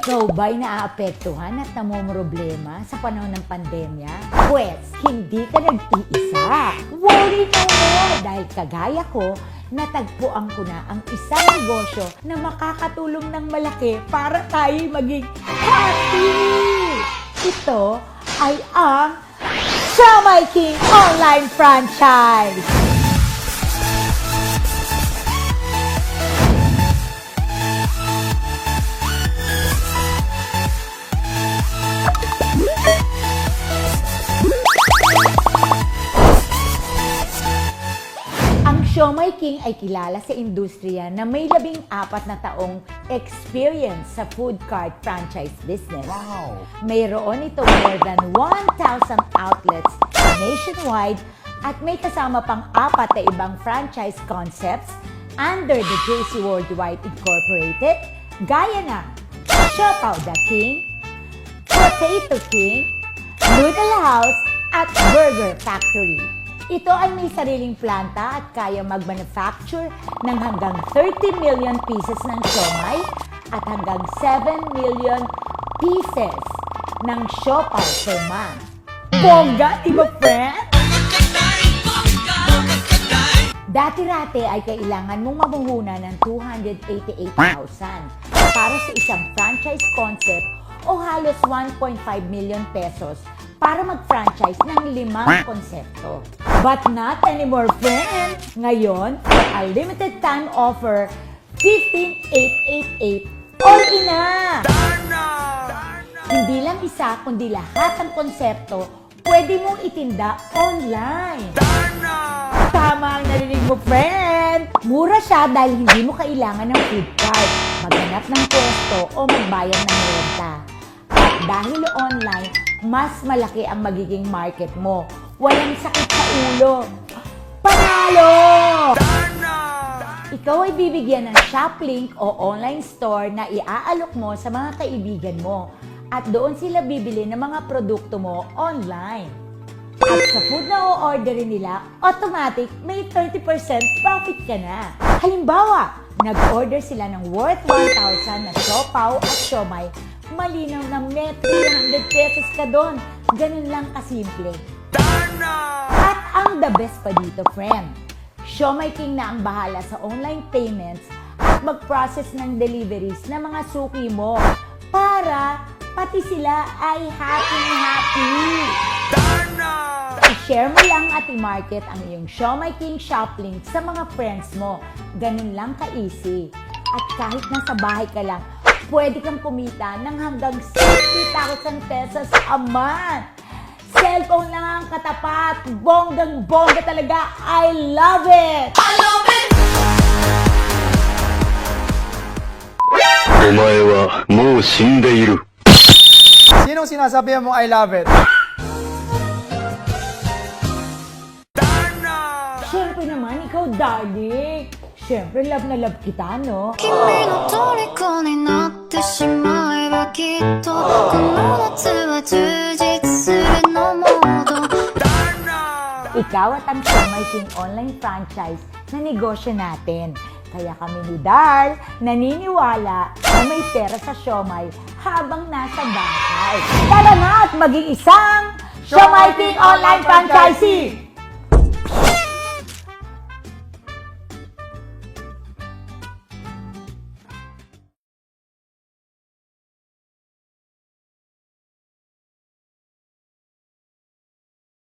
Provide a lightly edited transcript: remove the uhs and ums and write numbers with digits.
Ikaw ba'y naaapektuhan at namumroblema sa panahon ng pandemya? Pwes, hindi ka nag-iisa. Worry no more dahil kagaya ko, natagpuan ko na ang isang negosyo na makakatulong ng malaki para tayo maging happy! Ito ay ang Siomai King Online Franchise! Siomai King ay kilala sa industriya na may 14 na taong experience sa food cart franchise business. Wow! Mayroon ito more than 1,000 outlets nationwide at may kasama pang 4 na ibang franchise concepts under the JC Worldwide Incorporated, gaya ng Siopaw the King, Potato King, Noodle House, at Burger Factory. Ito ay may sariling planta at kaya mag-manufacture ng hanggang 30 million pieces ng siomai at hanggang 7 million pieces ng siopaw per month. Bongga, di ba, friend? Dati-rate ay kailangan mong mamuhunan ng 288,000 para sa isang franchise concept o halos 1.5 million pesos para mag-franchise ng 5 konsepto. But not anymore, friend! Ngayon, for a limited time offer, 15,888 all in na! Hindi lang isa, kundi lahat ng konsepto pwede mong itinda online. Tama ang narinig mo, friend! Mura siya dahil hindi mo kailangan ng food cart, maghanap ng pwesto o magbayad ng renta. At dahil online, mas malaki ang magiging market mo. Walang sakit sa ulo. Panalo! Ikaw ay bibigyan ng shop link o online store na iaalok mo sa mga kaibigan mo. At doon sila bibili ng mga produkto mo online. At sa food na o-orderin nila, automatic may 30% profit ka na. Halimbawa, nag-order sila ng worth 1,000 na siopaw at siomai, malinaw na may 300 pesos ka doon. Ganun lang kasimple. At ang the best pa dito, friend, Siomai King na ang bahala sa online payments at mag-process ng deliveries ng mga suki mo para pati sila ay happy-happy. I-share mo lang at i-market ang iyong Siomai King shop link sa mga friends mo. Ganun lang ka-easy. At kahit nasa bahay ka lang, pwede kang kumita ng hanggang 60,000 pesos a month. Cellphone lang ang katapat. Bonggang-bongga talaga. I love it! I love it! お前はもう死んでいる。 Sinong sinasabi mo I love it? Siyempre naman, ikaw, darling. Siyempre, love na love kita, no? 君の虜になってしまえばきっとこの夏は充実するのモード Ikaw at ang Siomai King online franchise na negosyo natin. Kaya kami ni Dar naniniwala na may pera sa siomai habang nasa bahay. Tara na at maging isang Siomai King online franchisee!